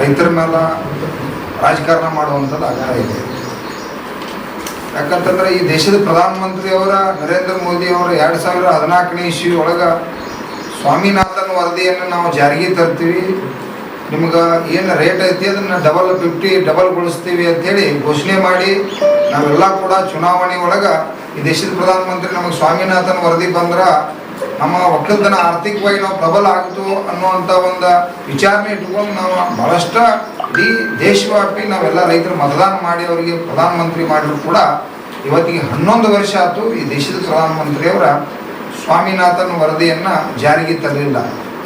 ರೈತರ ಮೇಲೆ ರಾಜಕಾರಣ ಮಾಡುವಂಥದ್ದು ಆಗ್ತಾ ಇದೆ. ಯಾಕಂತಂದ್ರೆ ಈ ದೇಶದ ಪ್ರಧಾನಮಂತ್ರಿಯವರ ನರೇಂದ್ರ ಮೋದಿ ಅವರ 2014ನೇ ಇಸ್ವಿ ಒಳಗೆ ಸ್ವಾಮಿನಾಥನ್ ವರದಿಯನ್ನು ನಾವು ಜಾರಿಗೆ ತರ್ತೀವಿ, ನಿಮ್ಗೆ ಏನು ರೇಟ್ ಐತಿ ಅದನ್ನು ಡಬಲ್ಗೊಳಿಸ್ತೀವಿ ಅಂಥೇಳಿ ಘೋಷಣೆ ಮಾಡಿ ನಾವೆಲ್ಲ ಕೂಡ ಚುನಾವಣೆ ಒಳಗೆ ಈ ದೇಶದ ಪ್ರಧಾನಮಂತ್ರಿ ನಮಗೆ ಸ್ವಾಮಿನಾಥನ್ ವರದಿ ಬಂದ್ರೆ ನಮ್ಮ ಒಕ್ಕಲ್ತನ ಆರ್ಥಿಕವಾಗಿ ನಾವು ಪ್ರಬಲ ಆಗ್ತು ಅನ್ನುವಂಥ ಒಂದು ವಿಚಾರಣೆ ಇಟ್ಕೊಂಡು ನಾವು ಭಾಳಷ್ಟು ಇಡೀ ದೇಶವ್ಯಾಪಿ ನಾವೆಲ್ಲ ರೈತರು ಮತದಾನ ಮಾಡಿ ಅವರಿಗೆ ಪ್ರಧಾನಮಂತ್ರಿ ಮಾಡಿದ್ರು ಕೂಡ ಇವತ್ತಿಗೆ 11 ವರ್ಷ ಆಯಿತು ಈ ದೇಶದ ಪ್ರಧಾನಮಂತ್ರಿಯವರ ಸ್ವಾಮಿನಾಥನ್ ವರದಿಯನ್ನು ಜಾರಿಗೆ ತರಲಿಲ್ಲ.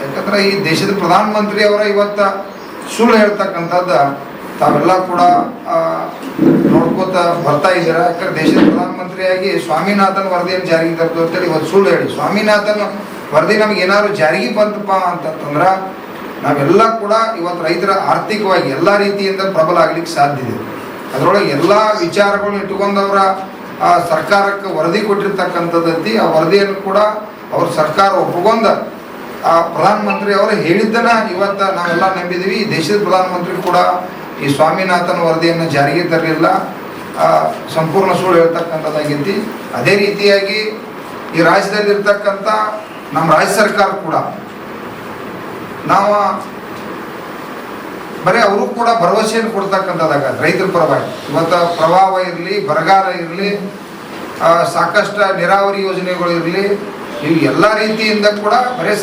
ಯಾಕಂದ್ರೆ ಈ ದೇಶದ ಪ್ರಧಾನಮಂತ್ರಿಯವರ ಇವತ್ತು ಸುಳ್ಳು ಹೇಳ್ತಕ್ಕಂಥದ್ದು ತಾವೆಲ್ಲ ಕೂಡ ನೋಡ್ಕೋತ ಬರ್ತಾ ಇದ್ದೀರಾ. ಯಾಕಂದ್ರೆ ದೇಶದ ಪ್ರಧಾನಮಂತ್ರಿಯಾಗಿ ಸ್ವಾಮಿನಾಥನ್ ವರದಿಯನ್ನು ಜಾರಿಗೆ ತರ್ತು ಅಂತೇಳಿ ಇವತ್ತು ಸುಳ್ಳು ಹೇಳಿ ಸ್ವಾಮಿನಾಥನ್ ವರದಿ ನಮ್ಗೆ ಏನಾದ್ರು ಜಾರಿಗೆ ಬಂತಪ್ಪ ಅಂತಂದ್ರೆ ನಾವೆಲ್ಲ ಕೂಡ ಇವತ್ತು ರೈತರ ಆರ್ಥಿಕವಾಗಿ ಎಲ್ಲ ರೀತಿಯಿಂದ ಪ್ರಬಲ ಆಗ್ಲಿಕ್ಕೆ ಸಾಧ್ಯ ಇದೆ. ಅದರೊಳಗೆ ಎಲ್ಲ ವಿಚಾರಗಳು ಇಟ್ಕೊಂಡವರ ಸರ್ಕಾರಕ್ಕೆ ವರದಿ ಕೊಟ್ಟಿರ್ತಕ್ಕಂಥದ್ದೈತಿ. ಆ ವರದಿಯನ್ನು ಕೂಡ ಅವ್ರ ಸರ್ಕಾರ ಒಪ್ಪಿಕೊಂಡ ಆ ಪ್ರಧಾನಮಂತ್ರಿ ಅವರು ಹೇಳಿದ್ದನ್ನ ಇವತ್ತು ನಾವೆಲ್ಲ ನಂಬಿದ್ದೀವಿ. ಈ ದೇಶದ ಪ್ರಧಾನಮಂತ್ರಿ ಕೂಡ ಈ ಸ್ವಾಮಿನಾಥನ್ ವರದಿಯನ್ನು ಜಾರಿಗೆ ತರಲಿಲ್ಲ, ಸಂಪೂರ್ಣ ಸುಳ್ಳು ಹೇಳ್ತಕ್ಕಂಥದ್ದಾಗೈತಿ. ಅದೇ ರೀತಿಯಾಗಿ ಈ ರಾಜ್ಯದಲ್ಲಿರ್ತಕ್ಕಂಥ ನಮ್ಮ ರಾಜ್ಯ ಸರ್ಕಾರ ಕೂಡ ನಾವು ಬರೀ ಅವರು ಕೂಡ ಭರವಸೆಯನ್ನು ಕೊಡ್ತಕ್ಕಂಥದ್ದಾಗ ರೈತರ ಪರವಾಗಿ ಇವತ್ತು ಪ್ರವಾಹ ಇರಲಿ, ಬರಗಾಲ ಇರಲಿ, ಸಾಕಷ್ಟು ನೀರಾವರಿ ಯೋಜನೆಗಳು ಇರಲಿ, ಇವು ಎಲ್ಲ ರೀತಿಯಿಂದ ಕೂಡ ಬರೀ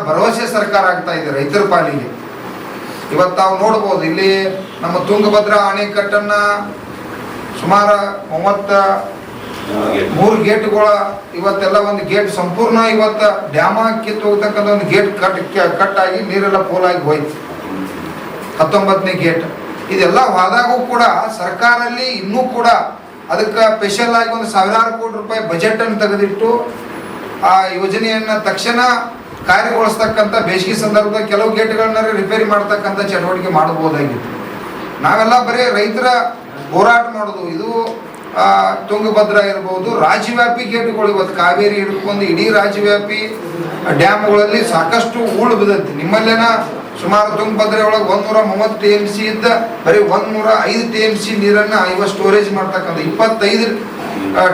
ಭರವಸೆ ಸರ್ಕಾರ ಆಗ್ತಾ ಇದೆ ರೈತರ ಪಾಲಿಗೆ. ಇವತ್ತು ನಾವು ನೋಡ್ಬೋದು ಇಲ್ಲಿ ನಮ್ಮ ತುಂಗಭದ್ರಾ ಅಣೆಕಟ್ಟನ್ನು ಸುಮಾರು 33 ಗೇಟ್ಗಳ ಇವತ್ತೆಲ್ಲ ಒಂದು ಗೇಟ್ ಸಂಪೂರ್ಣ ಇವತ್ತು ಡ್ಯಾಮ ಕಿತ್ತು ಹೋಗ್ತಕ್ಕಂಥ ಒಂದು ಗೇಟ್ ಕಟ್ಟಾಗಿ ನೀರೆಲ್ಲ ಪೋಲಾಗಿ ಹೋಯ್ತು. 19ನೇ ಗೇಟ್ ಇದೆಲ್ಲ ಹೋದಾಗೂ ಕೂಡ ಸರ್ಕಾರಲ್ಲಿ ಇನ್ನೂ ಕೂಡ ಅದಕ್ಕೆ ಸ್ಪೆಷಲ್ ಆಗಿ ಒಂದು 1000 ಕೋಟಿ ರೂಪಾಯಿ ಬಜೆಟ್ ಅನ್ನು ತೆಗೆದಿಟ್ಟು ಆ ಯೋಜನೆಯನ್ನ ತಕ್ಷಣ ಕಾರ್ಯಗೊಳಿಸ್ತಕ್ಕಂಥ ಬೇಸಿಗೆ ಸಂದರ್ಭದಲ್ಲಿ ಕೆಲವು ಗೇಟ್ಗಳನ್ನ ರಿಪೇರಿ ಮಾಡ್ತಕ್ಕಂಥ ಚಟುವಟಿಕೆ ಮಾಡಬಹುದಾಗಿತ್ತು. ನಾವೆಲ್ಲ ಬರೀ ರೈತರ ಹೋರಾಟ ಮಾಡೋದು. ಇದು ತುಂಗಭದ್ರಾ ಇರ್ಬೋದು, ರಾಜ್ಯವ್ಯಾಪಿ ಗೇಟ್ಗಳು ಇವತ್ತು ಕಾವೇರಿ ಹಿಡ್ಕೊಂಡು ಇಡೀ ರಾಜ್ಯವ್ಯಾಪಿ ಡ್ಯಾಮ್ಗಳಲ್ಲಿ ಸಾಕಷ್ಟು ಹೂಳು ಬಿದ್ದೈತಿ. ನಿಮ್ಮಲ್ಲೇನ ಸುಮಾರು ತುಂಗಭದ್ರಾ ಒಳಗೆ 130 TMC ಇದ್ದ ಬರೀ 105 TMC ನೀರನ್ನು ಇವಾಗ ಸ್ಟೋರೇಜ್ ಮಾಡ್ತಕ್ಕಂಥ 25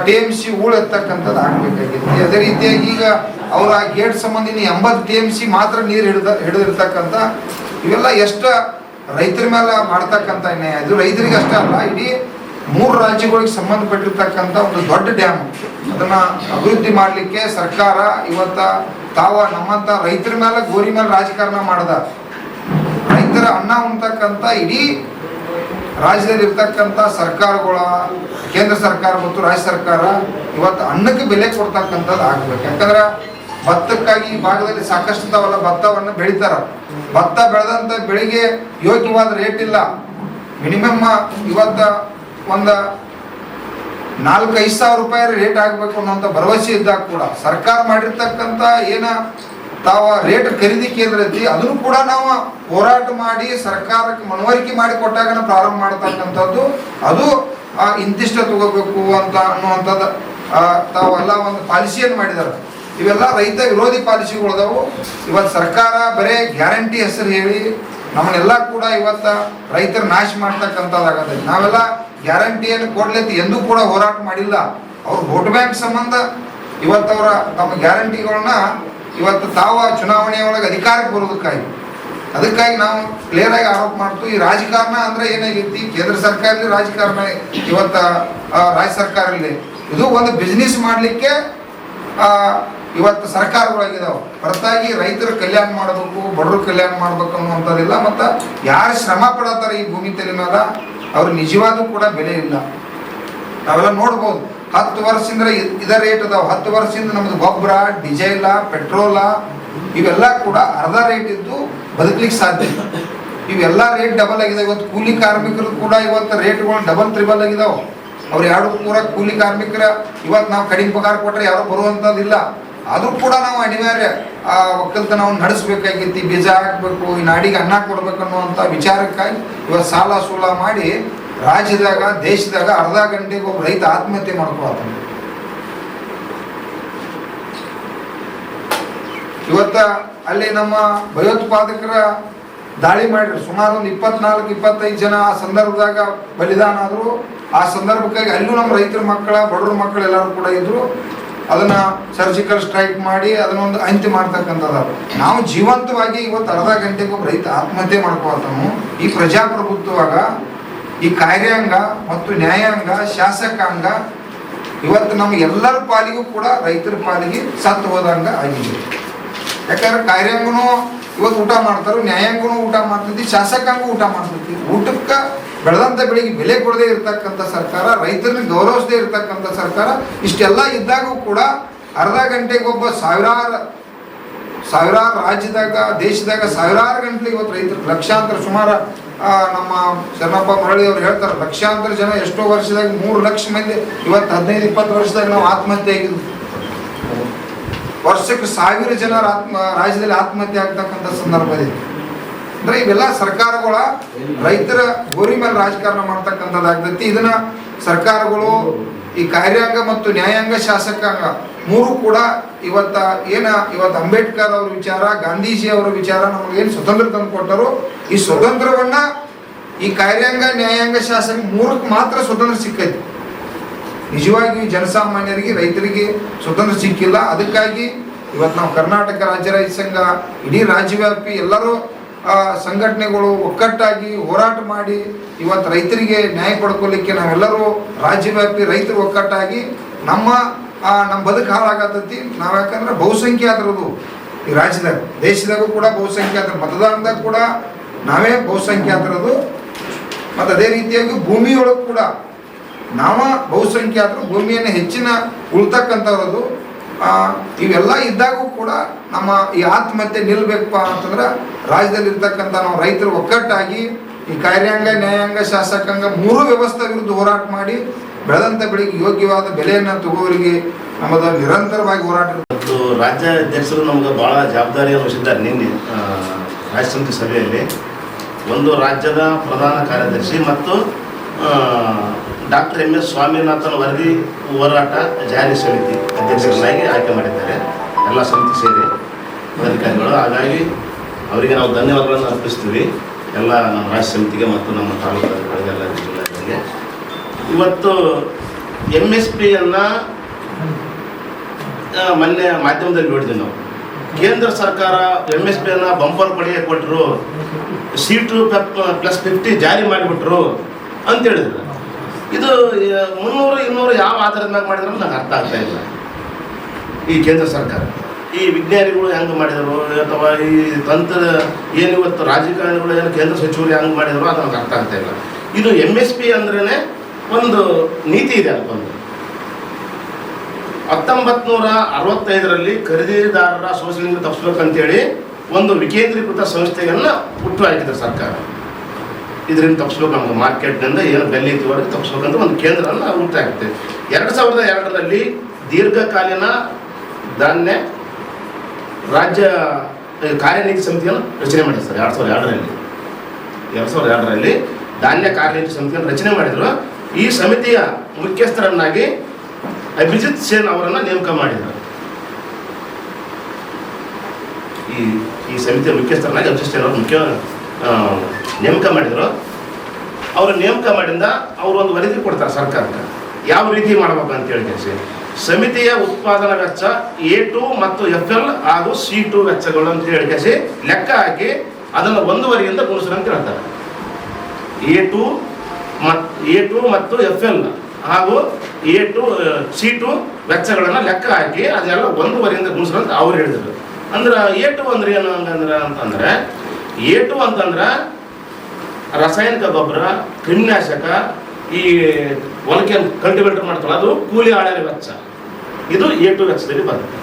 TMC ಹೂಳು ಎತ್ತಕ್ಕಂಥದ್ದು ಆಗ್ಬೇಕಾಗಿತ್ತು. ಅದೇ ರೀತಿಯಾಗಿ ಈಗ ಅವ್ರ ಆ ಗೇಟ್ ಸಂಬಂಧ 80 TMC ಮಾತ್ರ ನೀರು ಹಿಡಿದಿರ್ತಕ್ಕಂಥ ಇವೆಲ್ಲ ಎಷ್ಟು ರೈತರ ಮೇಲೆ ಮಾಡ್ತಕ್ಕಂಥ ಅನ್ಯಾಯ. ಇದು ರೈತರಿಗೆ ಅಷ್ಟೇ ಅಲ್ಲ, ಇಡೀ 3 ರಾಜ್ಯಗಳಿಗೆ ಸಂಬಂಧಪಟ್ಟಿರ್ತಕ್ಕಂಥ ಒಂದು ದೊಡ್ಡ ಡ್ಯಾಮ್. ಅದನ್ನ ಅಭಿವೃದ್ಧಿ ಮಾಡಲಿಕ್ಕೆ ಸರ್ಕಾರ ಇವತ್ತ ನಮ್ಮಂತ ರೈತರ ಮೇಲೆ ಗೋರಿ ಮೇಲೆ ರಾಜಕಾರಣ ಮಾಡ್ದ. ರೈತರ ಅನ್ನ ಉಣ್ತಕ್ಕಂಥ ಇಡೀ ರಾಜ್ಯದಲ್ಲಿ ಇರ್ತಕ್ಕಂಥ ಸರ್ಕಾರಗಳ, ಕೇಂದ್ರ ಸರ್ಕಾರ ಮತ್ತು ರಾಜ್ಯ ಸರ್ಕಾರ ಇವತ್ತು ಅನ್ನಕ್ಕೆ ಬೆಲೆ ಕೊಡ್ತಕ್ಕಂಥದ್ದು ಆಗ್ಬೇಕು. ಯಾಕಂದ್ರೆ ಭತ್ತಕ್ಕಾಗಿ ಈ ಭಾಗದಲ್ಲಿ ಸಾಕಷ್ಟು ತಾವೆಲ್ಲ ಭತ್ತವನ್ನು ಬೆಳಿತಾರ. ಭತ್ತ ಬೆಳೆದಂತ ಬೆಳೆಗೆ ಯೋಗ್ಯವಾದ ರೇಟ್ ಇಲ್ಲ. ಮಿನಿಮಮ್ ಇವತ್ತ ಒಂದು 4-5 ಸಾವಿರ ರೂಪಾಯಿ ರೇಟ್ ಆಗಬೇಕು ಅನ್ನೋಂಥ ಭರವಸೆ ಇದ್ದಾಗ ಕೂಡ ಸರ್ಕಾರ ಮಾಡಿರ್ತಕ್ಕಂಥ ರೇಟ್ ಖರೀದಿ ಕೇಂದ್ರ ಐತಿ, ಅದನ್ನು ಕೂಡ ನಾವು ಹೋರಾಟ ಮಾಡಿ ಸರ್ಕಾರಕ್ಕೆ ಮನವರಿಕೆ ಮಾಡಿ ಕೊಟ್ಟಾಗ ಪ್ರಾರಂಭ ಮಾಡ್ತಕ್ಕಂಥದ್ದು. ಅದು ಇಂತಿಷ್ಟ ತಗೋಬೇಕು ಅಂತ ಅನ್ನುವಂಥದ್ದು ತಾವೆಲ್ಲ ಒಂದು ಪಾಲಿಸಿಯನ್ನು ಮಾಡಿದಾರೆ. ಇವೆಲ್ಲ ರೈತ ವಿರೋಧಿ ಪಾಲಿಸಿಗಳದಾವು. ಇವತ್ತು ಸರ್ಕಾರ ಬರೇ ಗ್ಯಾರಂಟಿ ಹೆಸರು ಹೇಳಿ ನಮ್ಮನ್ನೆಲ್ಲ ಕೂಡ ಇವತ್ತು ರೈತರ ನಾಶ ಮಾಡ್ತಕ್ಕಂಥದ್ದಾಗತ್ತೆ. ನಾವೆಲ್ಲ ಗ್ಯಾರಂಟಿಯನ್ನು ಕೊಡ್ಲಿಕ್ಕೆ ಎಂದೂ ಕೂಡ ಹೋರಾಟ ಮಾಡಿಲ್ಲ. ಅವ್ರ ವೋಟ್ ಬ್ಯಾಂಕ್ ಸಂಬಂಧ ಇವತ್ತವರ ತಮ್ಮ ಗ್ಯಾರಂಟಿಗಳನ್ನ ಇವತ್ತು ಚುನಾವಣೆ ಒಳಗೆ ಅಧಿಕಾರಕ್ಕೆ ಅದಕ್ಕಾಗಿ ನಾವು ಕ್ಲಿಯರ್ ಆಗಿ ಆರೋಪ ಮಾಡ್ತೀವಿ. ಈ ರಾಜಕಾರಣ ಅಂದ್ರೆ ಏನಾಗೈತಿ, ಕೇಂದ್ರ ಸರ್ಕಾರದಲ್ಲಿ ರಾಜಕಾರಣ, ಇವತ್ತು ರಾಜ್ಯ ಸರ್ಕಾರದಲ್ಲಿ ಇದು ಒಂದು ಬಿಸ್ನೆಸ್ ಮಾಡಲಿಕ್ಕೆ ಇವತ್ತು ಸರ್ಕಾರಗಳಾಗಿದ್ದಾವೆ. ಹೊರತಾಗಿ ರೈತರ ಕಲ್ಯಾಣ ಮಾಡಬೇಕು, ಬಡವರು ಕಲ್ಯಾಣ ಮಾಡ್ಬೇಕು ಅನ್ನುವಂಥದ್ದಿಲ್ಲ. ಮತ್ತು ಯಾರು ಶ್ರಮ ಪಡತ್ತಾರೆ ಈ ಭೂಮಿ ತಲೆ ಮೇಲೆ ಅವ್ರು ನಿಜವಾದ ಕೂಡ ಬೆಲೆ ಇಲ್ಲ. ನಾವೆಲ್ಲ ನೋಡ್ಬೋದು 10 ವರ್ಷದಿಂದ ಇದ ರೇಟ್ ಅದಾವ. 10 ವರ್ಷದಿಂದ ನಮ್ದು ಗೊಬ್ಬರ, ಡೀಸೆಲ್, ಪೆಟ್ರೋಲ ಇವೆಲ್ಲ ಕೂಡ ಅರ್ಧ ರೇಟ್ ಇದ್ದು ಬದುಕಲಿಕ್ಕೆ ಸಾಧ್ಯ. ಇವೆಲ್ಲ ರೇಟ್ ಡಬಲ್ ಆಗಿದೆ. ಇವತ್ತು ಕೂಲಿ ಕಾರ್ಮಿಕರು ಕೂಡ ಇವತ್ತು ರೇಟ್ಗಳು ಡಬಲ್ ತ್ರಿಬಲ್ ಆಗಿದಾವೆ. ಅವ್ರು ಯಾರು ಕೂಡ ಕೂಲಿ ಕಾರ್ಮಿಕರ ಇವತ್ತು ನಾವು ಕಡಿಮೆ ಪಗಾರ ಕೊಟ್ಟರೆ ಯಾರು ಬರುವಂಥದ್ದಿಲ್ಲ. ಆದರೂ ಕೂಡ ನಾವು ಅನಿವಾರ್ಯ ಒಕ್ಕಲ್ತನವನ್ನು ನಡೆಸಬೇಕಾಗಿತ್ತು. ಬೀಜ ಹಾಕಬೇಕು, ಈ ನಾಡಿಗೆ ಅನ್ನ ಕೊಡ್ಬೇಕು ಅನ್ನುವಂಥ ವಿಚಾರಕ್ಕಾಗಿ ಇವತ್ತು ಸಾಲ ಸೂಲ ಮಾಡಿ ರಾಜ್ಯದಾಗ, ದೇಶದಾಗ ಅರ್ಧ ಗಂಟೆಗೆ ಒಬ್ಬ ರೈತ ಆತ್ಮಹತ್ಯೆ ಮಾಡ್ಕೊಳ್ತಾನೆ. ಇವತ್ತ ಅಲ್ಲಿ ನಮ್ಮ ಭಯೋತ್ಪಾದಕರ ದಾಳಿ ಮಾಡಿದ್ರು. ಸುಮಾರು ಒಂದು 24-25 ಜನ ಆ ಸಂದರ್ಭದಾಗ ಬಲಿದಾನ ಆದರು. ಆ ಸಂದರ್ಭಕ್ಕಾಗಿ ಅಲ್ಲೂ ನಮ್ಮ ರೈತರ ಮಕ್ಕಳ ಬಡವ್ರ ಮಕ್ಕಳು ಎಲ್ಲರೂ ಕೂಡ ಇದ್ರು. ಅದನ್ನ ಸರ್ಜಿಕಲ್ ಸ್ಟ್ರೈಕ್ ಮಾಡಿ ಅದನ್ನೊಂದು ಅಂತ್ಯ ಮಾಡ್ತಕ್ಕಂಥದ್ದು. ನಾವು ಜೀವಂತವಾಗಿ ಇವತ್ತು ಅರ್ಧ ಗಂಟೆಗೆ ಒಬ್ಬ ರೈತ ಆತ್ಮಹತ್ಯೆ ಮಾಡ್ಕೋತಾನು. ಈ ಪ್ರಜಾಪ್ರಭುತ್ವವಾಗ ಈ ಕಾರ್ಯಾಂಗ ಮತ್ತು ನ್ಯಾಯಾಂಗ ಶಾಸಕಾಂಗ ಇವತ್ತು ನಮ್ಮ ಎಲ್ಲರ ಪಾಲಿಗೂ ಕೂಡ ರೈತರ ಪಾಲಿಗೆ ಸತ್ತು ಹೋದಂಗ ಆಗಿದೆ. ಯಾಕಂದ್ರೆ ಕಾರ್ಯಾಂಗನೂ ಇವತ್ತು ಊಟ ಮಾಡ್ತಾರೆ, ನ್ಯಾಯಾಂಗನೂ ಊಟ ಮಾಡ್ತೈತಿ, ಶಾಸಕಾಂಗ ಊಟ ಮಾಡ್ತೈತಿ. ಊಟಕ್ಕೆ ಬೆಳೆದಂಥ ಬೆಳೆಗೆ ಬೆಲೆ ಕೊಡದೇ ಇರ್ತಕ್ಕಂಥ ಸರ್ಕಾರ, ರೈತರನ್ನ ಗೌರವಿಸದೇ ಇರ್ತಕ್ಕಂಥ ಸರ್ಕಾರ, ಇಷ್ಟೆಲ್ಲ ಇದ್ದಾಗೂ ಕೂಡ ಅರ್ಧ ಗಂಟೆಗೆ ಒಬ್ಬ ಸಾವಿರಾರು ರಾಜ್ಯದಾಗ ದೇಶದಾಗ ಸಾವಿರಾರು ಗಂಟೆ ಇವತ್ತು ರೈತರು ಲಕ್ಷಾಂತರ ಸುಮಾರು ನಮ್ಮ ಶರಣಪ್ಪ ಮರಳಿ ಅವ್ರು ಹೇಳ್ತಾರೆ, ಲಕ್ಷಾಂತರ ಜನ ಎಷ್ಟೋ ವರ್ಷದಾಗ 3 ಲಕ್ಷ ಮಂದಿ ಇವತ್ತು 15-20 ವರ್ಷದಾಗ ನಾವು ಆತ್ಮಹತ್ಯೆ ಆಗಿದ್ವಿ. ವರ್ಷಕ್ಕೆ 1000 ಜನ ರಾಜ್ಯದಲ್ಲಿ ಆತ್ಮಹತ್ಯೆ ಆಗ್ತಕ್ಕಂಥ ಸಂದರ್ಭ ಇದೆ. ಅಂದ್ರೆ ಇವೆಲ್ಲ ಸರ್ಕಾರಗಳ ರೈತರ ಗೋರಿ ಮೇಲೆ ರಾಜಕಾರಣ ಮಾಡ್ತಕ್ಕಂಥದ್ದಾಗ್ತೈತಿ. ಇದನ್ನ ಸರ್ಕಾರಗಳು ಈ ಕಾರ್ಯಾಂಗ ಮತ್ತು ನ್ಯಾಯಾಂಗ ಶಾಸಕಾಂಗ 3 ಕೂಡ ಇವತ್ತು ಅಂಬೇಡ್ಕರ್ ಅವ್ರ ವಿಚಾರ, ಗಾಂಧೀಜಿ ಅವರ ವಿಚಾರ ನಮಗೇನು ಸ್ವತಂತ್ರ ತಂದು ಕೊಟ್ಟರು. ಈ ಸ್ವತಂತ್ರವನ್ನ ಈ ಕಾರ್ಯಾಂಗ ನ್ಯಾಯಾಂಗ ಶಾಸಕ 3ಕ್ಕೆ ಮಾತ್ರ ಸ್ವತಂತ್ರ ಸಿಕ್ಕೈತಿ. ನಿಜವಾಗಿ ಜನಸಾಮಾನ್ಯರಿಗೆ ರೈತರಿಗೆ ಸ್ವತಂತ್ರ ಸಿಕ್ಕಿಲ್ಲ. ಅದಕ್ಕಾಗಿ ಇವತ್ತು ನಾವು ಕರ್ನಾಟಕ ರಾಜ್ಯ ರೈತ ಸಂಘ ಇಡೀ ರಾಜ್ಯವ್ಯಾಪಿ ಎಲ್ಲರೂ ಸಂಘಟನೆಗಳು ಒಕ್ಕಟ್ಟಾಗಿ ಹೋರಾಟ ಮಾಡಿ ಇವತ್ತು ರೈತರಿಗೆ ನ್ಯಾಯ ಪಡ್ಕೊಳ್ಳಿಕ್ಕೆ ನಾವೆಲ್ಲರೂ ರಾಜ್ಯವ್ಯಾಪಿ ರೈತರು ಒಕ್ಕಟ್ಟಾಗಿ ನಮ್ಮ ಬದುಕು ಹಾಳಾಗತ್ತೈತಿ. ನಾವು ಯಾಕಂದ್ರೆ ಬಹುಸಂಖ್ಯಾತರದು ಈ ರಾಜ್ಯದಾಗ, ದೇಶದಾಗೂ ಕೂಡ ಬಹುಸಂಖ್ಯಾತರು, ಮತದಾನದಾಗ ಕೂಡ ನಾವೇ ಬಹುಸಂಖ್ಯಾತರದು. ಮತ್ತು ಅದೇ ರೀತಿಯಾಗಿ ಭೂಮಿಯೊಳಗೆ ಕೂಡ ನಾವ ಬಹುಸಂಖ್ಯಾತರು, ಭೂಮಿಯನ್ನು ಹೆಚ್ಚಿನ ಉಳ್ತಕ್ಕಂಥವ್ರದು. ಇವೆಲ್ಲ ಇದ್ದಾಗೂ ಕೂಡ ನಮ್ಮ ಈ ಆತ್ಮಹತ್ಯೆ ನಿಲ್ಬೇಕಪ್ಪ ಅಂತಂದ್ರೆ ರಾಜ್ಯದಲ್ಲಿ ಇರ್ತಕ್ಕಂಥ ನಾವು ರೈತರು ಒಕ್ಕಟ್ಟಾಗಿ ಈ ಕಾರ್ಯಾಂಗ ನ್ಯಾಯಾಂಗ ಶಾಸಕಾಂಗ 3 ವ್ಯವಸ್ಥೆ ವಿರುದ್ಧ ಹೋರಾಟ ಮಾಡಿ ಬೆಳೆದಂಥ ಬೆಳೆಗೆ ಯೋಗ್ಯವಾದ ಬೆಲೆಯನ್ನು ತಗೋವರಿಗೆ ನಮ್ಮದು ನಿರಂತರವಾಗಿ ಹೋರಾಟ. ಮತ್ತು ರಾಜ್ಯ ಅಧ್ಯಕ್ಷರು ನಮ್ಗೆ ಭಾಳ ಜವಾಬ್ದಾರಿಯನ್ನು ವಹಿಸಿದ್ದಾರೆ. ನಿನ್ನೆ ರಾಜ್ಯ ಸಮಿತಿ ಸಭೆಯಲ್ಲಿ ಒಂದು ರಾಜ್ಯದ ಪ್ರಧಾನ ಕಾರ್ಯದರ್ಶಿ ಮತ್ತು ಡಾಕ್ಟರ್ MS ಸ್ವಾಮಿನಾಥನ್ ವರದಿ ಹೋರಾಟ ಜಾರಿ ಸಮಿತಿ ಅಧ್ಯಕ್ಷರನ್ನಾಗಿ ಆಯ್ಕೆ ಮಾಡಿದ್ದಾರೆ, ಎಲ್ಲ ಸಮಿತಿ ಸೇರಿ ಅಧಿಕಾರಿಗಳು. ಹಾಗಾಗಿ ಅವರಿಗೆ ನಾವು ಧನ್ಯವಾದಗಳನ್ನು ಅರ್ಪಿಸ್ತೀವಿ, ಎಲ್ಲ ನಮ್ಮ ರಾಜ್ಯ ಸಮಿತಿಗೆ ಮತ್ತು ನಮ್ಮ ತಾಲೂಕು ಎಲ್ಲ ಜಿಲ್ಲೆಗಳಿಗೆ. ಇವತ್ತು MSPಯನ್ನು ಮೊನ್ನೆ ಮಾಧ್ಯಮದಲ್ಲಿ ನೋಡಿದ್ವಿ ನಾವು. ಕೇಂದ್ರ ಸರ್ಕಾರ MSPಯನ್ನು ಬಂಪರ್ ಕೊಡುಗೆ ಕೊಟ್ಟರು, C2+50 ಜಾರಿ ಮಾಡಿಬಿಟ್ರು ಅಂತ ಹೇಳಿದ್ರು. ಇದು 300-200 ಯಾವ ಆಧಾರದ ಮೇಲೆ ಮಾಡಿದ್ರು ನಂಗೆ ಅರ್ಥ ಆಗ್ತಾ ಇಲ್ಲ. ಈ ಕೇಂದ್ರ ಸರ್ಕಾರ ಈ ವಿಜ್ಞಾನಿಗಳು ಹೆಂಗೆ ಮಾಡಿದರು ಅಥವಾ ಈ ತಂತ್ರ ಏನಿವತ್ತು ರಾಜಕಾರಣಿಗಳು ಏನು ಕೇಂದ್ರ ಸಚಿವರು ಹೆಂಗೆ ಮಾಡಿದರು ಅದು ನನಗೆ ಅರ್ಥ ಆಗ್ತಾ ಇಲ್ಲ. ಇದು MSP ಅಂದ್ರೇ ಒಂದು ನೀತಿ ಇದೆ. ಅದಕ್ಕೊಂದು 1965ರಲ್ಲಿ ಖರೀದಿದಾರರ ಶೋಷಣೆಯಿಂದ ತಪ್ಪಿಸ್ಬೇಕಂತೇಳಿ ಒಂದು ವಿಕೇಂದ್ರೀಕೃತ ಸಂಸ್ಥೆಯನ್ನು ಹುಟ್ಟು ಹಾಕಿದ್ದಾರೆ ಸರ್ಕಾರ. ಇದರಿಂದ ತಪ್ಪಿಸ್ಬೇಕು, ನಮ್ಗೆ ಮಾರ್ಕೆಟ್ನಿಂದ ಏನು ಬೆಲೆ ಇದುವರೆಗೆ ತಪ್ಪಿಸ್ಬೇಕಂತ ಒಂದು ಕೇಂದ್ರವನ್ನು ಹುಟ್ಟಾಗುತ್ತೆ. 2002ರಲ್ಲಿ ದೀರ್ಘಕಾಲೀನ ಧಾನ್ಯ ರಾಜ್ಯ ಕಾರ್ಯನೀತಿ ಸಮಿತಿಯನ್ನು ರಚನೆ ಮಾಡಿದ್ರು ಸರ್. 2002ರಲ್ಲಿ ಧಾನ್ಯ ಕಾರ್ಯನೀತಿ ಸಮಿತಿಯನ್ನು ರಚನೆ ಮಾಡಿದರು. ಈ ಸಮಿತಿಯ ಮುಖ್ಯಸ್ಥರನ್ನಾಗಿ ಅಭಿಜಿತ್ ಸೇನ್ ಅವರನ್ನು ನೇಮಕ ಮಾಡಿದರು. ಈ ಸಮಿತಿಯ ಮುಖ್ಯಸ್ಥರನ್ನಾಗಿ ಅಭಿಜಿತ್ ಸೇನ್ ಅವರು ನೇಮಕ ಮಾಡಿದರು. ಅವರ ನೇಮಕ ಮಾಡಿಂದ ಅವರು ಒಂದು ವರದಿ ಕೊಡ್ತಾರೆ ಸರ್ಕಾರಕ್ಕೆ, ಯಾವ ರೀತಿ ಮಾಡ್ಬೇಕು ಅಂತ ಹೇಳಿ. ಸಮಿತಿಯ ಉತ್ಪಾದನಾ ವೆಚ್ಚ A2 ಮತ್ತು FL ಹಾಗೂ C2 ವೆಚ್ಚಗಳು ಅಂತ ಹೇಳಿ ಲೆಕ್ಕ ಹಾಕಿ ಅದನ್ನು 1.5ರಿಂದ ಗುಣಿಸ್ರಿ ಅಂತ ಹೇಳ್ತಾರೆ. A2 ಮತ್ತು FL ಹಾಗೂ A2 C2 ವೆಚ್ಚಗಳನ್ನು ಲೆಕ್ಕ ಹಾಕಿ ಅದೆಲ್ಲ 1.5ರಿಂದ ಗುಣಿಸ್ರಿ ಅಂತ ಅವ್ರು ಹೇಳಿದ್ರು. ಅಂದ್ರೆ A2 ಅಂದ್ರೆ ಏನು ಅಂತಂದ್ರೆ A2 ಅಂತಂದ್ರೆ ರಾಸಾಯನಿಕ ಗೊಬ್ಬರ, ಕ್ರಿಮಿನಾಶಕ, ಈ ಹೊಲಕ್ಕೆ ಕಲ್ಟಿವೇಟರ್ ಮಾಡ್ತಾರಲ್ಲ ಅದು ಕೂಲಿ ಆಳನ ವೆಚ್ಚ, ಇದು A2 ವೆಚ್ಚದಲ್ಲಿ ಬರುತ್ತೆ.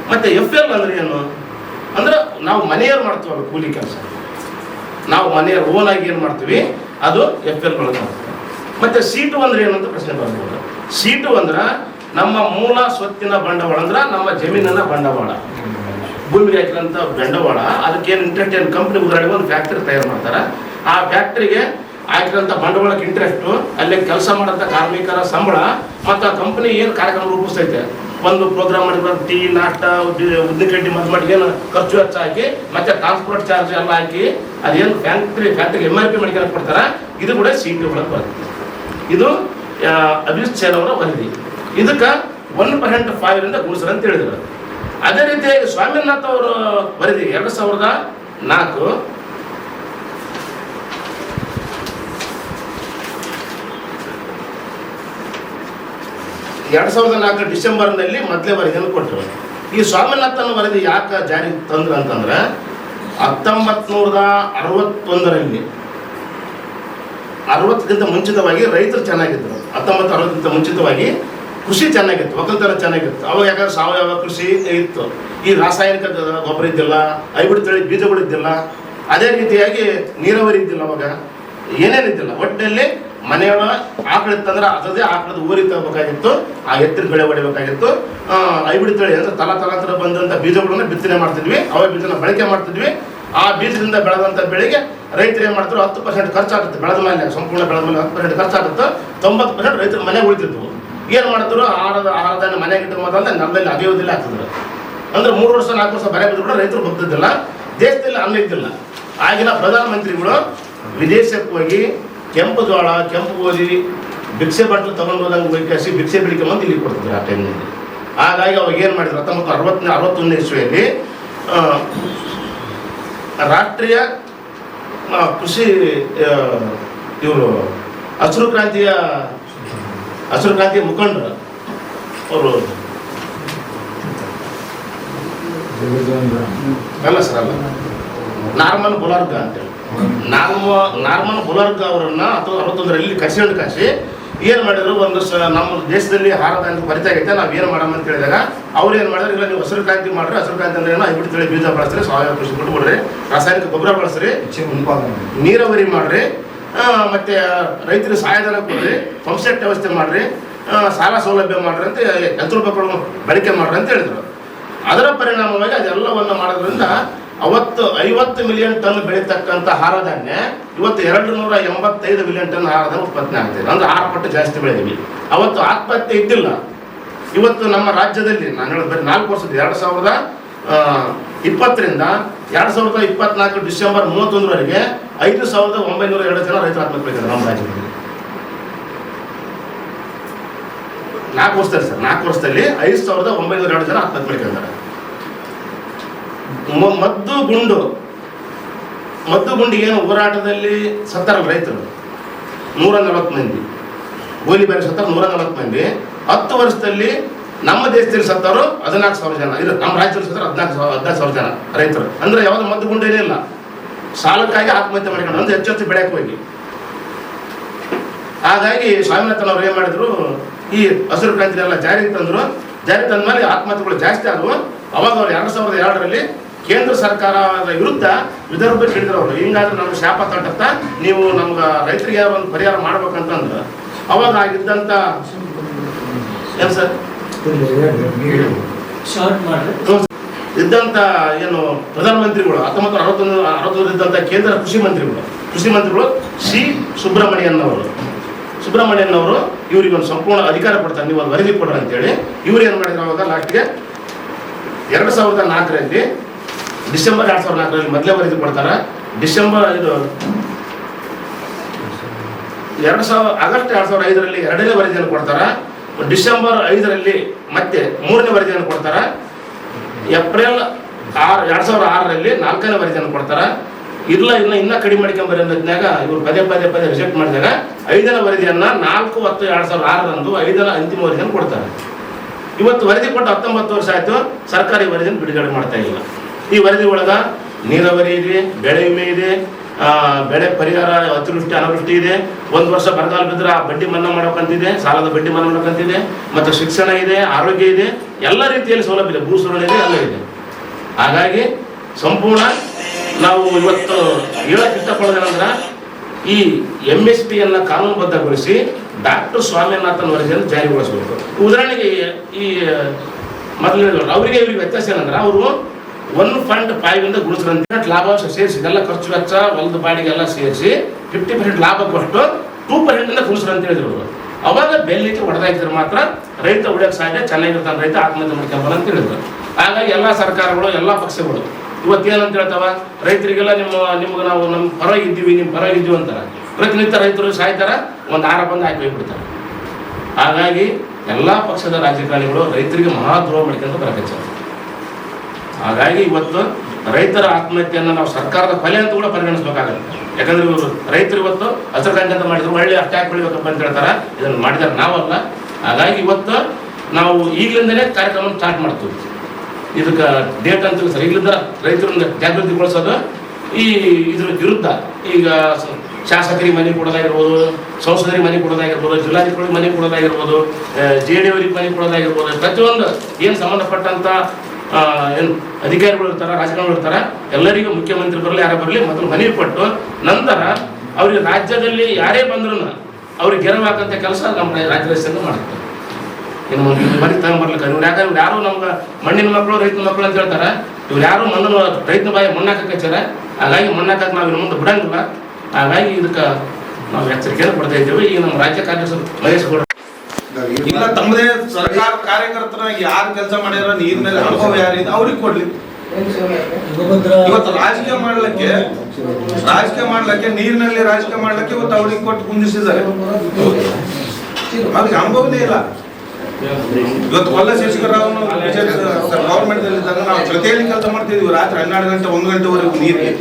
ಮತ್ತು FL ಅಂದ್ರೆ ಏನು ಅಂದ್ರೆ ನಾವು ಮನೆಯವ್ರು ಮಾಡ್ತೀವಲ್ಲ ಕೂಲಿ ಕೆಲಸ, ನಾವು ಮನೆಯವ್ರು ಓನಾಗಿ ಏನು ಮಾಡ್ತೀವಿ ಅದು FL ಬರುತ್ತೆ. ಮತ್ತು C2 ಅಂದ್ರೆ ಏನಂತ ಪ್ರಶ್ನೆ ಬರ್ಬೋದು. C2 ಅಂದ್ರೆ ನಮ್ಮ ಮೂಲ ಸ್ವತ್ತಿನ ಬಂಡವಾಳ, ಅಂದ್ರೆ ನಮ್ಮ ಜಮೀನಿನ ಬಂಡವಾಳ, ಭೂಮಿಗೆ ಹಾಕಿದಂಥ ಬಂಡವಾಳ. ಅದಕ್ಕೇನು ಇಂಟ್ರೆಸ್ಟ್ ಏನು ಕಂಪ್ನಿ ಉದಾಹರಣೆಗೆ ಒಂದು ಫ್ಯಾಕ್ಟ್ರಿ ತಯಾರು ಮಾಡ್ತಾರೆ. ಆ ಫ್ಯಾಕ್ಟ್ರಿಗೆ ಹಾಕಿದಂಥ ಬಂಡವಾಳಕ್ಕೆ ಇಂಟ್ರೆಸ್ಟು, ಅಲ್ಲಿ ಕೆಲಸ ಮಾಡೋಂಥ ಕಾರ್ಮಿಕರ ಸಂಬಳ ಮತ್ತು ಆ ಕಂಪ್ನಿ ಏನು ಕಾರ್ಯಕ್ರಮ ರೂಪಿಸ್ತೈತೆ ಒಂದು ಪ್ರೋಗ್ರಾಮ್ ಮಾಡಿಕೊಂಡು ಟೀ ನಾಷ್ಟ ಉದ್ದಿನಕಡ್ಡಿ ಮಧ್ಯ ಏನು ಖರ್ಚು ವೆಚ್ಚ ಹಾಕಿ ಮತ್ತೆ ಟ್ರಾನ್ಸ್ಪೋರ್ಟ್ ಚಾರ್ಜ್ ಎಲ್ಲ ಹಾಕಿ ಅದೇನು ಫ್ಯಾಕ್ಟ್ರಿಗೆ MRP ಮಾಡ್ಕೊಂಡು ಕೊಡ್ತಾರ, ಇದು ಕೂಡ CET ಒಳಗೆ ಬರುತ್ತೆ. ಇದು ಅಭಿಜಿತ್ ಸೇನ್ ಅವರ ವರದಿ. ಇದಕ್ಕೆ 1% ಫೈರಿಂದ ಗುಣಿಸ್ರಿ ಅಂತ ಹೇಳಿದ್ರು. ಅದೇ ರೀತಿ ಸ್ವಾಮಿನಾಥ್ ಅವರ ವರದಿ 2004 2004 ಡಿಸೆಂಬರ್ನಲ್ಲಿ ಮೊದಲೇ ವರದಿಯನ್ನು ಕೊಟ್ಟರು. ಈ ಸ್ವಾಮಿನಾಥನ್ ವರದಿ ಯಾಕೆ ಜಾರಿಗೆ ತಂದ್ರು ಅಂತಂದ್ರೆ 1961ರಲ್ಲಿ 60ಕ್ಕಿಂತ ಮುಂಚಿತವಾಗಿ ರೈತರು ಚೆನ್ನಾಗಿದ್ರು. 1960ಕ್ಕಿಂತ ಮುಂಚಿತವಾಗಿ ಕೃಷಿ ಚೆನ್ನಾಗಿತ್ತು, ಒಕ್ಕಲ್ತನ ಚೆನ್ನಾಗಿತ್ತು. ಅವಾಗ ಯಾಕಂದ್ರೆ ಸಾವಯವ ಕೃಷಿ ಇತ್ತು, ಈ ರಾಸಾಯನಿಕ ಗೊಬ್ಬರ ಇದ್ದಿಲ್ಲ, ಹೈಬ್ರಿಡ್ ತಳಿ ಬೀಜಗಳಿದ್ದಿಲ್ಲ, ಅದೇ ರೀತಿಯಾಗಿ ನೀರಾವರಿ ಇದ್ದಿಲ್ಲ, ಅವಾಗ ಏನೇನಿದ್ದಿಲ್ಲ. ಒಟ್ಟಿನಲ್ಲಿ ಮನೆಯೊಳ ಆಕಳ ಇತ್ತಂದ್ರೆ ಅದರದೇ ಆಕಳದ ಊರಿ ತಗೋಬೇಕಾಗಿತ್ತು, ಆ ಎತ್ತಿನ ಬೆಳೆ ಹೊಡಿಬೇಕಾಗಿತ್ತು. ಹೈಬ್ರಿಡ್ ತಳಿ ಅಂದ್ರೆ ತಲಾಂತರ ಬಂದಂಥ ಬೀಜಗಳನ್ನ ಬಿತ್ತನೆ ಮಾಡ್ತಿದ್ವಿ, ಅವೇ ಬೀಜನ ಬಳಕೆ ಮಾಡ್ತಿದ್ವಿ. ಆ ಬೀಜದಿಂದ ಬೆಳೆದಂಥ ಬೆಳೆಗೆ ರೈತರು ಏನು ಮಾಡ್ತಾರೆ, 10% ಖರ್ಚಾಗುತ್ತೆ. ಬೆಳೆದ ಮೇಲೆ ಸಂಪೂರ್ಣ ಬೆಳೆದ ಮೇಲೆ 10% ಖರ್ಚಾಗುತ್ತೆ, 90% ರೈತರು ಮನೆಗೆ ಉಳಿತಿದ್ವು. ಏನು ಮಾಡಿದ್ರು, ಆಹಾರಧಾನ್ಯ ಮನೆಗೆ ಇಟ್ಕೊಂಬಂದ್ರೆ ನೆಲದಲ್ಲಿ ಅಗೆಯೋದಿಲ್ಲ ಆಗ್ತಿದ್ರು. ಅಂದ್ರೆ 3 ವರ್ಷ 4 ವರ್ಷ ಬರೆ ಬಿದ್ದು ಕೂಡ ರೈತರು ಬಗ್ತಿದ್ದಿಲ್ಲ, ದೇಶದಲ್ಲಿ ಅನ್ನ ಇದ್ದಿಲ್ಲ. ಆಗಿನ ಪ್ರಧಾನಮಂತ್ರಿಗಳು ವಿದೇಶಕ್ಕೆ ಹೋಗಿ ಕೆಂಪು ಜೋಳ, ಕೆಂಪು ಗೋಧಿ, ಭಿಕ್ಷೆ ಬಟ್ಟಲು ತಗೊಂಡು ಹೋದಂಗೆ ಬೈಕಾಸಿ ಭಿಕ್ಷೆ ಬೆಳಿಕೊಂಬಂದು ಇಲ್ಲಿ ಕೊಡ್ತಿದ್ರು ಆ ಟೈಮ್ನಲ್ಲಿ. ಹಾಗಾಗಿ ಅವಾಗ ಏನು ಮಾಡಿದ್ರು, 1961 ಇಸ್ವಿಯಲ್ಲಿ ರಾಷ್ಟ್ರೀಯ ಕೃಷಿ ಇವರು ಹಸಿರು ಕ್ರಾಂತಿಯ ಮುಖಂಡರು ಅವರು ಅಲ್ಲ ಸರ್, ಅಲ್ಲ, ನಾರ್ಮನ್ ಬುಲಾರ್ಗ ಅಂತೇಳಿ ನಾರ್ಮನ್ ಬುಲಾರ್ಗ ಅವರನ್ನ 1961ರಲ್ಲಿ ಕಾಸಿ ಏನು ಮಾಡಿದ್ರು, ಒಂದು ನಮ್ಮ ದೇಶದಲ್ಲಿ ಆಹಾರಧಾನ್ಯ ಕೊರತೆ ಆಗೈತೆ, ನಾವು ಏನು ಮಾಡಮ್ಮ ಅಂತ ಹೇಳಿದಾಗ ಅವ್ರು ಏನು ಮಾಡಿದ್ರು, ಇಲ್ಲ ನೀವು ಹಸಿರು ಕ್ರಾಂತಿ ಮಾಡ್ರಿ. ಹಸಿರು ಕ್ರಾಂತಿ ಅಂದ್ರೆ ಏನೋ ಹೈಬ್ರಿಡ್ ತಳಿ ಬೀಜ ಬಳಸ್ರಿ, ಸಾವಯವ ಕೃಷಿ ಬಿಟ್ಬಿಡ್ರಿ, ರಾಸಾಯನಿಕ ಗೊಬ್ಬರ ಬಳಸ್ರಿ, ನೀರಾವರಿ ಮಾಡ್ರಿ, ಮತ್ತೆ ರೈತರಿಗೆ ಸಹಾಯಧನ ಕೊಡ್ರಿ, ಪಂಪ್ಸೆಟ್ ವ್ಯವಸ್ಥೆ ಮಾಡ್ರಿ, ಸಾಲ ಸೌಲಭ್ಯ ಮಾಡ್ರಿ ಅಂತ ಯಂತ್ರೋಪಕರಣ ಬಳಕೆ ಮಾಡ್ರಿ ಅಂತ ಹೇಳಿದ್ರು. ಅದರ ಪರಿಣಾಮವಾಗಿ ಅದೆಲ್ಲವನ್ನು ಮಾಡೋದ್ರಿಂದ ಅವತ್ತು 50 ಮಿಲಿಯನ್ ಟನ್ ಬೆಳೀತಕ್ಕಂಥ ಆಹಾರಧಾನ್ಯ ಇವತ್ತು 285 ಮಿಲಿಯನ್ ಟನ್ ಆಹಾರಧಾನ್ಯ ಉತ್ಪತ್ತಿ ಆಗ್ತಿದೆ. ಅಂದ್ರೆ 6 ಪಟ್ಟು ಜಾಸ್ತಿ ಬೆಳೆದಿವಿ. ಅವತ್ತು ಆತ್ಮಹತ್ಯೆ ಇದ್ದಿಲ್ಲ. ಇವತ್ತು ನಮ್ಮ ರಾಜ್ಯದಲ್ಲಿ ನಾನು ಹೇಳೋದು ಬರೀ 4 ವರ್ಷದ 2020ರಿಂದ 2024 ಡಿಸೆಂಬರ್ 31ರವರೆಗೆ 5,902 ಜನ ರೈತರು ಆತ್ಮಹತ್ಯೆ ಮಾಡಿದ್ದಾರೆ ನಮ್ಮ ರಾಜ್ಯದಲ್ಲಿ. 4 ವರ್ಷದಲ್ಲಿ ಸರ್, 4 ವರ್ಷದಲ್ಲಿ 5,902 ಜನ ಆತ್ಮಹತ್ಯೆ ಮಾಡಿದ್ದಾರೆ. ಮದ್ದುಗುಂಡು ಏನು ಹೋರಾಟದಲ್ಲಿ ಸತ್ತಾರಲ್ಲ ರೈತರು 140 ಮಂದಿ, ಗೋಲಿಬಾರಿ ಸತ್ತಾರ 140 ಮಂದಿ. 10 ವರ್ಷದಲ್ಲಿ ನಮ್ಮ ದೇಶದಲ್ಲಿ ಸತ್ತಾರು 14,000 ಜನ. ಇದು ನಮ್ಮ ರಾಜ್ಯದಲ್ಲಿ ಸತ್ತಾರ 14,000 ಜನ ರೈತರು. ಅಂದ್ರೆ ಯಾವ್ದು ಮದ್ದುಗುಂಡು ಏನಿಲ್ಲ, ಸಾಲಕ್ಕಾಗಿ ಆತ್ಮಹತ್ಯೆ ಮಾಡ್ಕೊಂಡು ಅಂದ್ರೆ ಹೆಚ್ಚು ಬೆಳೆಯಕ್ಕೆ ಹೋಗಿ. ಹಾಗಾಗಿ ಸ್ವಾಮಿನಾಥನ್ ಅವ್ರು ಏನು ಮಾಡಿದ್ರು, ಈ ಹಸಿರು ಕ್ರಾಂತಿ ಎಲ್ಲ ಜಾರಿಗೆ ತಂದ್ರು. ಜಾರಿಗೆ ತಂದ ಮೇಲೆ ಆತ್ಮಹತ್ಯೆಗಳು ಜಾಸ್ತಿ ಆದವು. ಅವಾಗ ಅವ್ರು 2002ರಲ್ಲಿ ಕೇಂದ್ರ ಸರ್ಕಾರದ ವಿರುದ್ಧ ವಿದರ್ಭ ಹೇಳಿದ್ರು ಅವರು, ಹಿಂಗಾದ್ರೆ ನಮ್ಗೆ ಶಾಪ ತಟ್ಟತ್ತ, ನೀವು ನಮ್ಗೆ ರೈತರಿಗೆ ಒಂದು ಪರಿಹಾರ ಮಾಡ್ಬೇಕಂತಂದ್ರೆ ಅವಾಗ ಆಗಿದ್ದಂಥ ಏನು ಸರ್ ಇದ್ದಂಥ ಏನು ಪ್ರಧಾನಮಂತ್ರಿಗಳು 1961 ಇದ್ದಂಥ ಕೇಂದ್ರ ಕೃಷಿ ಮಂತ್ರಿಗಳು ಸಿ ಸುಬ್ರಹ್ಮಣ್ಯನ್ ಅವರು ಇವ್ರಿಗೆ ಒಂದು ಸಂಪೂರ್ಣ ಅಧಿಕಾರ ಕೊಡ್ತಾರೆ, ನೀವು ಒಂದು ವರದಿ ಕೊಡ್ರಿ ಅಂತೇಳಿ. ಇವ್ರು ಏನು ಮಾಡಿದ್ರು, ಅವಾಗ ಲಾಸ್ಟ್ಗೆ 2004ರಲ್ಲಿ ಡಿಸೆಂಬರ್ 2004ರಲ್ಲಿ ಮೊದಲೇ ವರದಿ ಕೊಡ್ತಾರೆ. ಆಗಸ್ಟ್ 2005ರಲ್ಲಿ 2ನೇ ವರದಿಯನ್ನು ಕೊಡ್ತಾರೆ. ಡಿಸೆಂಬರ್ 5ರಲ್ಲಿ ಮತ್ತೆ 3ನೇ ವರದಿಯನ್ನು ಕೊಡ್ತಾರೆ. ಏಪ್ರಿಲ್ 2006ರಲ್ಲಿ 4ನೇ ವರದಿಯನ್ನು ಕೊಡ್ತಾರೆ. ಇನ್ನ ಕಡಿಮೆ ಮಾಡ್ಕೊಂಬರಿ ಅನ್ನೋದ್ನಾಗ ಇವ್ರು ಪದೇ ರಿಜೆಕ್ಟ್ ಮಾಡಿದಾಗ 5ನೇ ವರದಿಯನ್ನ 4/10/2006ರಂದು 5ನೇ ಅಂತಿಮ ವರದಿಯನ್ನು ಕೊಡ್ತಾರೆ. ಇವತ್ತು ವರದಿ ಕೊಟ್ಟು 19 ವರ್ಷ ಆಯ್ತು, ಸರ್ಕಾರಿ ವರದಿಯನ್ನು ಬಿಡುಗಡೆ ಮಾಡ್ತಾ ಇಲ್ಲ. ಈ ವರದಿ ಒಳಗ ನೀರಾವರಿ ಇದೆ, ಬೆಳೆ ವಿಮೆ ಇದೆ, ಬೆಳೆ ಪರಿಹಾರ, ಅತಿವೃಷ್ಟಿ ಅನಾವೃಷ್ಟಿ ಇದೆ, 1 ವರ್ಷ ಬರಗಾಲ ಬಿದ್ದರೆ ಆ ಬಡ್ಡಿ ಮನ್ನಾ ಮಾಡೋಕಂತಿದೆ, ಸಾಲದ ಬಡ್ಡಿ ಮನ್ನಾ ಮಾಡೋಕಂತಿದೆ, ಮತ್ತು ಶಿಕ್ಷಣ ಇದೆ, ಆರೋಗ್ಯ ಇದೆ, ಎಲ್ಲ ರೀತಿಯಲ್ಲಿ ಸೌಲಭ್ಯ ಇದೆ, ಭೂ ಸುರಣ ಇದೆ, ಎಲ್ಲ ಇದೆ. ಹಾಗಾಗಿ ಸಂಪೂರ್ಣ ನಾವು ಇವತ್ತು ಹೇಳಕ್ಕೆ ಇಷ್ಟಪಡೋದೇನಂದ್ರೆ, ಈ MSPಯನ್ನು ಕಾನೂನುಬದ್ಧಗೊಳಿಸಿ ಡಾಕ್ಟರ್ ಸ್ವಾಮಿನಾಥನ್ ವರದಿಯನ್ನು ಜಾರಿಗೊಳಿಸಬೇಕು. ಉದಾಹರಣೆಗೆ ಈ ಮೊದಲು ಅವರಿಗೆ ಇವ್ರಿಗೆ ವ್ಯತ್ಯಾಸ ಏನಂದ್ರೆ, ಅವರು 1.5 ಗುಣಿಸ್ರಂತೆ ಲಾಭಾಂಶ ಸೇರಿಸಿ ಇದೆಲ್ಲ ಖರ್ಚು ವೆಚ್ಚ ಹೊಲದ ಬಾಡಿಗೆ ಎಲ್ಲ ಸೇರಿಸಿ 50% ಲಾಭ ಕೊಟ್ಟು 2% ಗುಣಿಸ್ರು ಅಂತ ಹೇಳಿದ್ರು ಅವರು. ಅವಾಗ ಬೆಲ್ಲಿಗೆ ಹೊಡೆದಾಕಿದ್ರೆ ಮಾತ್ರ ರೈತ ಉಳಿಯೋಕೆ ಸಾಧ್ಯ, ಚೆನ್ನಾಗಿರ್ತಾನೆ ರೈತ, ಆತ್ಮಹತ್ಯೆ ಮಾಡ್ಕೊಂಬಲ್ಲ ಅಂತ ಹೇಳಿದ್ರು. ಹಾಗಾಗಿ ಎಲ್ಲ ಸರ್ಕಾರಗಳು, ಎಲ್ಲ ಪಕ್ಷಗಳು ಇವತ್ತೇನಂತ ಹೇಳ್ತಾವ, ರೈತರಿಗೆಲ್ಲ ನಿಮ್ಗೆ ನಾವು ನಮ್ಮ ಪರವಾಗಿದ್ದೀವಿ, ನಿಮ್ಮ ಪರವಾಗಿದ್ದೀವಿ ಅಂತಾರೆ. ಪ್ರತಿನಿತ್ಯ ರೈತರು ಸಾಯ್ತಾರ, ಒಂದು ಆರ ಬಂದು ಹಾಕಿ ಹೋಗ್ಬಿಡ್ತಾರೆ. ಹಾಗಾಗಿ ಎಲ್ಲ ಪಕ್ಷದ ರಾಜಕಾರಣಿಗಳು ರೈತರಿಗೆ ಮಹಾದ್ರೋಹ ಮಾಡ್ಕೊಂಡು ಬರಕಚ್ಚಾರ. ಹಾಗಾಗಿ ಇವತ್ತು ರೈತರ ಆತ್ಮಹತ್ಯೆಯನ್ನು ನಾವು ಸರ್ಕಾರದ ಕೊಲೆ ಅಂತ ಕೂಡ ಪರಿಗಣಿಸಬೇಕಾಗುತ್ತೆ. ಯಾಕಂದ್ರೆ ಇವರು ರೈತರು ಇವತ್ತು ಹಸಿರು ಕ್ರಾಂತಿ ಅಂತ ಮಾಡಿದ್ರು, ಒಳ್ಳೆ ಅಟ್ಯಾಕ್ ಬೆಳಿಬೇಕಪ್ಪ ಅಂತ ಹೇಳ್ತಾರೆ, ಇದನ್ನು ಮಾಡಿದಾರೆ ನಾವಲ್ಲ. ಹಾಗಾಗಿ ಇವತ್ತು ನಾವು ಈಗಲಿಂದಲೇ ಕಾರ್ಯಕ್ರಮ ಸ್ಟಾರ್ಟ್ ಮಾಡ್ತೀವಿ. ಇದಕ್ಕೆ ಡೇಟ್ ಅಂತ ಸರ್, ಈಗಲಿಂದ ರೈತರನ್ನ ಜಾಗೃತಿಗೊಳಿಸೋದು ಈ ಇದ್ರ ವಿರುದ್ಧ. ಈಗ ಶಾಸಕರಿಗೆ ಮನೆ ಕೊಡೋದಾಗಿರ್ಬೋದು, ಸಂಸದರಿಗೆ ಮನೆ ಕೊಡೋದಾಗಿರ್ಬೋದು, ಜಿಲ್ಲಾಧಿಕಾರಿಗೆ ಮನೆ ಕೊಡೋದಾಗಿರ್ಬೋದು, JD ಅವರಿಗೆ ಮನೆ ಕೊಡೋದಾಗಿರ್ಬೋದು, ಪ್ರತಿಯೊಂದು ಏನು ಸಂಬಂಧಪಟ್ಟಂಥ ಏನು ಅಧಿಕಾರಿಗಳು ಇರ್ತಾರೆ, ರಾಜಕಾರಣಿಗಳು ಇರ್ತಾರೆ, ಎಲ್ಲರಿಗೂ ಮುಖ್ಯಮಂತ್ರಿ ಬರಲಿ ಯಾರೇ ಬರಲಿ ಮೊದಲು ಮನವಿ ಕೊಟ್ಟು ನಂತರ ಅವ್ರಿಗೆ ರಾಜ್ಯದಲ್ಲಿ ಯಾರೇ ಬಂದ್ರೂ ಅವ್ರಿಗೆ ಗೆರವಾಕಂಥ ಕೆಲಸ ನಮ್ಮ ರಾಜ್ಯ ರೈತ ಮಾಡ್ತಾರೆ. ಇನ್ನು ಮನೆ ತಗೊಂಡ್ಬರ್ಲಿಕ್ಕೆ ಇವ್ರು ಯಾಕಂದ್ರೆ ಯಾರು ನಮ್ಗೆ ಮಣ್ಣಿನ ಮಕ್ಕಳು, ರೈತನ ಮಕ್ಕಳು ಅಂತ ಹೇಳ್ತಾರೆ. ಇವ್ರು ಯಾರು ಮಣ್ಣನ್ನು ರೈತನ ಬಾಯಿ ಮಣ್ಣಾಕಕ್ಕೆ ಹಚ್ಚಾರ. ಹಾಗಾಗಿ ಮಣ್ಣಾಕಕ್ಕೆ ನಾವು ಇನ್ನು ಮುಂದೆ ಬಿಡಂಗಿಲ್ಲ. ಹಾಗಾಗಿ ಇದಕ್ಕೆ ನಾವು ಎಚ್ಚರಿಕೆಯನ್ನು ಕೊಡ್ತಾ ಇದ್ದೇವೆ. ಈಗ ನಮ್ಮ ರಾಜ್ಯ ಕಾರ್ಯದರ್ಶಿ ಮಹೇಶ್ ಗೌಡ ಇಲ್ಲ, ತಮ್ಮದೇ ಸರ್ಕಾರ ಕಾರ್ಯಕರ್ತರ ಯಾರು ಕೆಲಸ ಮಾಡ್ಯಾರ, ನೀರಿನಲ್ಲಿ ಅನುಭವ ಯಾರಿದೆ ಅವ್ರಿಗೆ ಕೊಡ್ಲಿ. ಇವತ್ತು ರಾಜಕೀಯ ಮಾಡ್ಲಿಕ್ಕೆ ನೀರಿನಲ್ಲಿ ರಾಜಕೀಯ ಮಾಡ್ಲಿಕ್ಕೆ ಇವತ್ತು ಅವ್ರಿಗೆ ಕೊಟ್ಟು ಕುಂದಿಸಿದ್ದಾರೆ. ಅದಕ್ಕೆ ಅನುಭವನೇ ಇಲ್ಲ. ಇವತ್ತು ಕೊಲ್ಲ ಶೇಷಕರಾವ್ ಗವರ್ಮೆಂಟ್ ಇದ್ದಾಗ ನಾವು ಜೊತೆಯಲ್ಲಿ ಕೆಲಸ ಮಾಡ್ತಿದ್ವಿ. ರಾತ್ರಿ 12 ಗಂಟೆ 1 ಗಂಟೆವರೆಗೂ ನೀರಿಗೆ